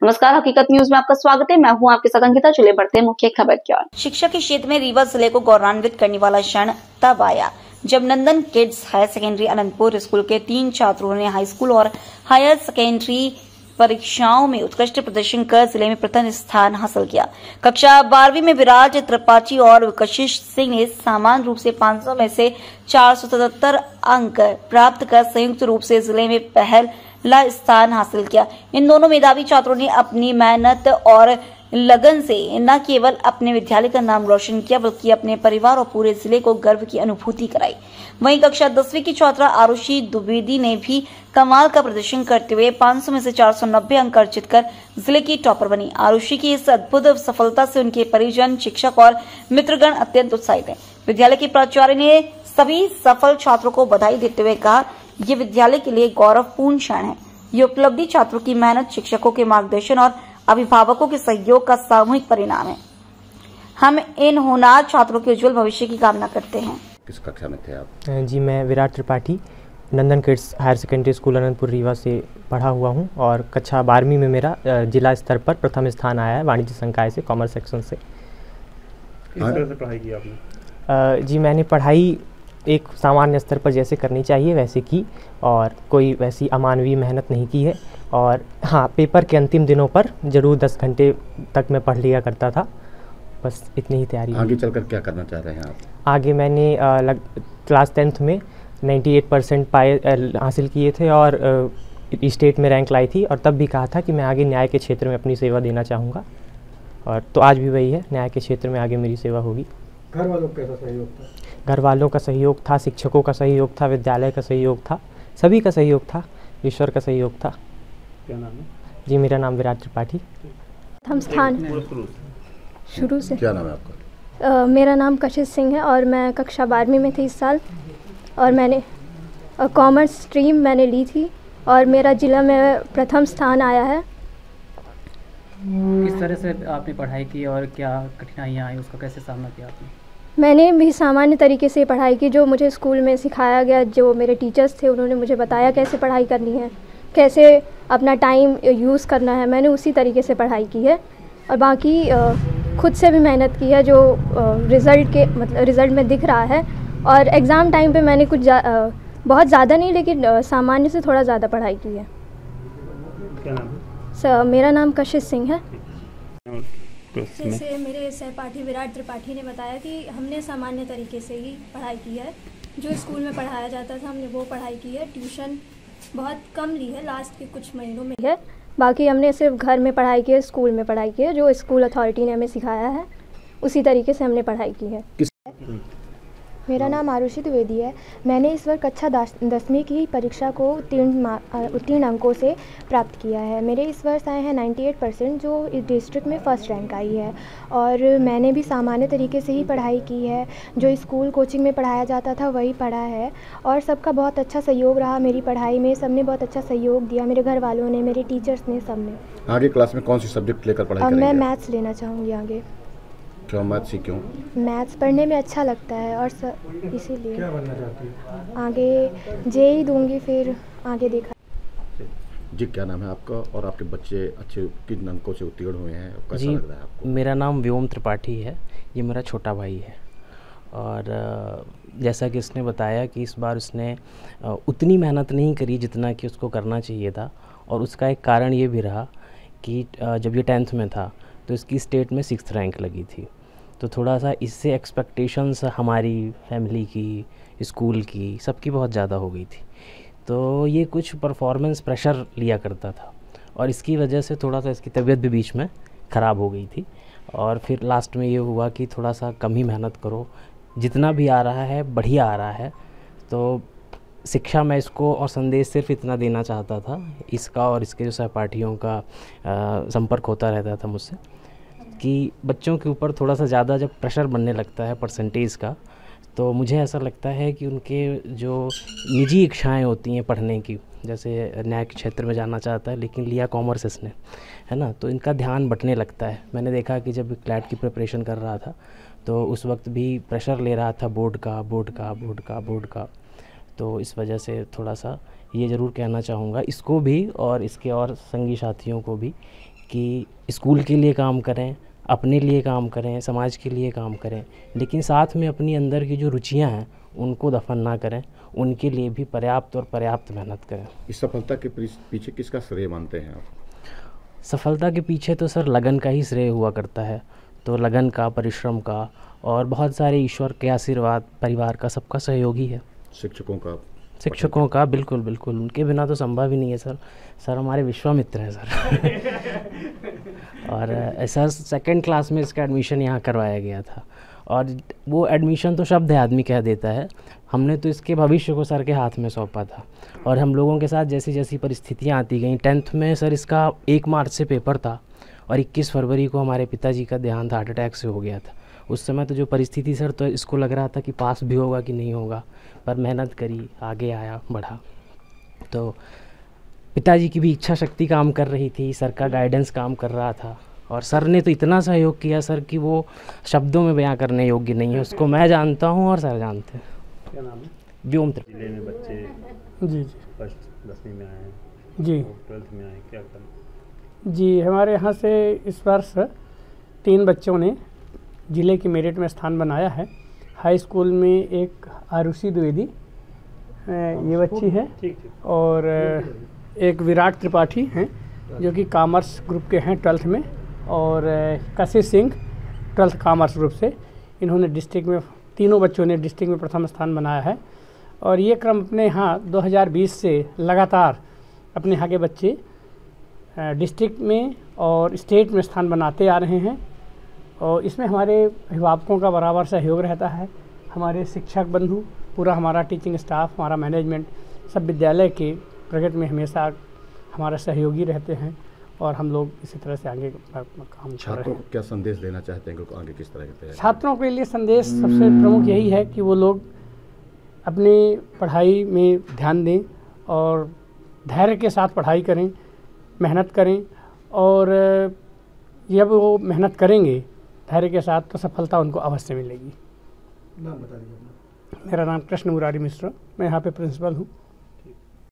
नमस्कार, हकीकत न्यूज में आपका स्वागत है। मैं हूं आपके साथ अंकिता। चलिए बढ़ते हैं मुख्य खबर की ओर। शिक्षा के क्षेत्र में रीवा जिले को गौरवान्वित करने वाला क्षण तब आया जब Nandan kids higher secondary Anantpur school के 3 छात्रों ने हाई स्कूल और हायर सेकेंडरी परीक्षाओं में उत्कृष्ट प्रदर्शन कर जिले में प्रथम स्थान हासिल किया। कक्षा 12वीं में विराज त्रिपाठी और कशिश सिंह ने सामान्य रूप से 500 में से 477 अंक प्राप्त कर संयुक्त रूप से जिले में पहला स्थान हासिल किया। इन दोनों मेधावी छात्रों ने अपनी मेहनत और लगन से न केवल अपने विद्यालय का नाम रोशन किया बल्कि अपने परिवार और पूरे जिले को गर्व की अनुभूति कराई। वहीं कक्षा 10वीं की छात्रा आरुषि द्विवेदी ने भी कमाल का प्रदर्शन करते हुए 500 में से 490 अंक अर्जित कर जिले की टॉपर बनी। आरुषि की इस अद्भुत सफलता से उनके परिजन, शिक्षक और मित्रगण अत्यंत उत्साहित हैं। विद्यालय के प्राचार्य ने सभी सफल छात्रों को बधाई देते हुए कहा, ये विद्यालय के लिए गौरवपूर्ण क्षण है। ये उपलब्धि छात्रों की मेहनत, शिक्षकों के मार्गदर्शन और अभिभावकों के सहयोग का सामूहिक परिणाम है। हम इन होनहार छात्रों के उज्जवल भविष्य की कामना करते हैं। किस कक्षा में थे आप? जी, मैं Virat Tripathi Nandan kids higher secondary school Anantpur Rewa से पढ़ा हुआ हूं और कक्षा 12वीं में मेरा जिला स्तर पर प्रथम स्थान आया है वाणिज्य संकाय से, कॉमर्स सेक्शन से। किस तरह से पढ़ाई की आपने? जी, मैंने पढ़ाई एक सामान्य स्तर पर जैसे करनी चाहिए वैसे की और कोई वैसी अमानवीय मेहनत नहीं की है। और हाँ, पेपर के अंतिम दिनों पर ज़रूर 10 घंटे तक मैं पढ़ लिया करता था। बस इतनी ही तैयारी। आगे चलकर क्या करना चाह रहे हैं आप? आगे मैंने क्लास 10th में 98% हासिल किए थे और स्टेट में रैंक लाई थी और तब भी कहा था कि मैं आगे न्याय के क्षेत्र में अपनी सेवा देना चाहूँगा और तो आज भी वही है, न्याय के क्षेत्र में आगे मेरी सेवा होगी। घर वालों का कैसा सहयोग था? घर वालों का सहयोग था, शिक्षकों का सहयोग था, विद्यालय का सहयोग था, सभी का सहयोग था, ईश्वर का सहयोग था। क्या नाम है? जी, मेरा नाम विराट त्रिपाठी। प्रथम स्थान शुरू से। क्या नाम है आपका? मेरा नाम कशिश सिंह है और मैं कक्षा 12वीं में थी इस साल और मैंने कॉमर्स स्ट्रीम मैंने ली थी और मेरा जिला में प्रथम स्थान आया है। किस तरह से आपने पढ़ाई की और क्या कठिनाइयाँ आई, उसका कैसे सामना किया आपने? मैंने भी सामान्य तरीके से पढ़ाई की, जो मुझे स्कूल में सिखाया गया, जो मेरे टीचर्स थे उन्होंने मुझे बताया कैसे पढ़ाई करनी है, कैसे अपना टाइम यूज़ करना है, मैंने उसी तरीके से पढ़ाई की है। और बाकी खुद से भी मेहनत की है जो रिज़ल्ट में दिख रहा है। और एग्ज़ाम टाइम पे मैंने बहुत ज़्यादा नहीं लेकिन सामान्य से थोड़ा ज़्यादा पढ़ाई की है। क्या नाम है? मेरा नाम कशिश सिंह है। जैसे मेरे सहपाठी विराट त्रिपाठी ने बताया कि हमने सामान्य तरीके से ही पढ़ाई की है, जो स्कूल में पढ़ाया जाता था हमने वो पढ़ाई की है। ट्यूशन बहुत कम ली है लास्ट के कुछ महीनों में है। बाकी हमने सिर्फ घर में पढ़ाई की है, स्कूल में पढ़ाई की है, जो स्कूल अथॉरिटी ने हमें सिखाया है उसी तरीके से हमने पढ़ाई की है। मेरा नाम आरुषि द्विवेदी है। मैंने इस बार कक्षा 10वीं की परीक्षा को उत्तीर्ण अंकों से प्राप्त किया है। मेरे इस वर्ष आए हैं 98%, जो इस डिस्ट्रिक्ट में फर्स्ट रैंक आई है। और मैंने भी सामान्य तरीके से ही पढ़ाई की है, जो स्कूल कोचिंग में पढ़ाया जाता था वही पढ़ा है। और सबका बहुत अच्छा सहयोग रहा मेरी पढ़ाई में, सबने बहुत अच्छा सहयोग दिया, मेरे घर वालों ने, मेरे टीचर्स ने, सबने। आगे क्लास में कौन सी सब्जेक्ट लेकर पढ़ाई करेंगे? मैं मैथ्स लेना चाहूँगी आगे। क्यों मैथ्स ही क्यों? मैथ्स पढ़ने में अच्छा लगता है और इसीलिए। क्या बनना चाहती है? आगे जेईई दूंगी, फिर आगे देखा। जी, क्या नाम है आपका और आपके बच्चे अच्छे किन अंकों से उत्तीर्ण हुए हैं? कैसा जी, लग रहा है आपको? मेरा नाम व्योम त्रिपाठी है। ये मेरा छोटा भाई है और जैसा कि इसने बताया कि इस बार उसने उतनी मेहनत नहीं करी जितना कि उसको करना चाहिए था। और उसका एक कारण ये भी रहा कि जब ये 10th में था तो इसकी स्टेट में 6th रैंक लगी थी। तो थोड़ा सा इससे एक्सपेक्टेशंस हमारी फैमिली की, स्कूल की, सबकी बहुत ज़्यादा हो गई थी। तो ये कुछ परफॉर्मेंस प्रेशर लिया करता था और इसकी वजह से थोड़ा सा इसकी तबीयत भी बीच में ख़राब हो गई थी। और फिर लास्ट में ये हुआ कि थोड़ा सा कम ही मेहनत करो, जितना भी आ रहा है बढ़िया आ रहा है। तो शिक्षा में इसको और संदेश सिर्फ इतना देना चाहता था, इसका और इसके जो सहपाठियों का संपर्क होता रहता था मुझसे, कि बच्चों के ऊपर थोड़ा सा ज़्यादा जब प्रेशर बनने लगता है परसेंटेज का, तो मुझे ऐसा लगता है कि उनके जो निजी इच्छाएं होती हैं पढ़ने की, जैसे न्याय के क्षेत्र में जाना चाहता है लेकिन लिया कॉमर्स इसने, है ना, तो इनका ध्यान बंटने लगता है। मैंने देखा कि जब क्लैट की प्रिपरेशन कर रहा था तो उस वक्त भी प्रेशर ले रहा था बोर्ड का। तो इस वजह से थोड़ा सा ये ज़रूर कहना चाहूँगा इसको भी और इसके और संगी साथियों को भी कि स्कूल के लिए काम करें, अपने लिए काम करें, समाज के लिए काम करें, लेकिन साथ में अपनी अंदर की जो रुचियां हैं उनको दफन ना करें, उनके लिए भी पर्याप्त मेहनत करें। इस सफलता के पीछे किसका श्रेय मानते हैं आप? सफलता के पीछे तो सर लगन का ही श्रेय हुआ करता है, तो लगन का, परिश्रम का और बहुत सारे ईश्वर के आशीर्वाद, परिवार का, सबका सहयोग ही है। शिक्षकों का बिल्कुल बिल्कुल, उनके बिना तो संभव ही नहीं है सर। सर हमारे विश्वामित्र हैं सर। और ऐसा सेकंड क्लास में इसका एडमिशन यहाँ करवाया गया था, और वो एडमिशन तो शब्द है आदमी कह देता है, हमने तो इसके भविष्य को सर के हाथ में सौंपा था। और हम लोगों के साथ जैसी जैसी परिस्थितियाँ आती गई, 10th में सर इसका 1 मार्च से पेपर था और 21 फरवरी को हमारे पिताजी का देहांत हार्ट अटैक से हो गया था। उस समय तो जो परिस्थिति सर, तो इसको लग रहा था कि पास भी होगा कि नहीं होगा, पर मेहनत करी, आगे आया, बढ़ा। तो पिताजी की भी इच्छा शक्ति काम कर रही थी, सर का गाइडेंस काम कर रहा था, और सर ने तो इतना सहयोग किया सर कि वो शब्दों में बयां करने योग्य नहीं है। उसको मैं जानता हूं और सर जानते हैं। क्या नाम है? व्योम जिले में बच्चे जी फर्स्ट 10वीं में आए हैं जी 12th में आए, क्या करें? जी, हमारे यहाँ से इस वर्ष 3 बच्चों ने ज़िले की मेरिट में स्थान बनाया है। हाई स्कूल में एक आरुषि द्विवेदी ये बच्ची है, और एक विराट त्रिपाठी हैं जो कि कॉमर्स ग्रुप के हैं 12th में, और कशिश सिंह 12th कॉमर्स ग्रुप से। इन्होंने डिस्ट्रिक्ट में, तीनों बच्चों ने डिस्ट्रिक्ट में प्रथम स्थान बनाया है। और ये क्रम अपने यहाँ 2020 से लगातार अपने यहाँ के बच्चे डिस्ट्रिक्ट में और स्टेट में स्थान बनाते आ रहे हैं, और इसमें हमारे अभिभावकों का बराबर सहयोग रहता है। हमारे शिक्षक बंधु, पूरा हमारा टीचिंग स्टाफ, हमारा मैनेजमेंट, सब विद्यालय के प्रगति में हमेशा हमारा सहयोगी रहते हैं, और हम लोग इसी तरह से आगे काम कर रहे हैं। छात्रों को क्या संदेश देना चाहते हैं कि आगे किस तरह के? छात्रों के लिए संदेश सबसे प्रमुख यही है कि वो लोग अपनी पढ़ाई में ध्यान दें और धैर्य के साथ पढ़ाई करें, मेहनत करें, और जब वो मेहनत करेंगे धैर्य के साथ तो सफलता उनको अवश्य मिलेगी। नाम बता दीजिए। मेरा नाम कृष्ण मुरारी मिश्रा, मैं यहाँ पे प्रिंसिपल हूँ।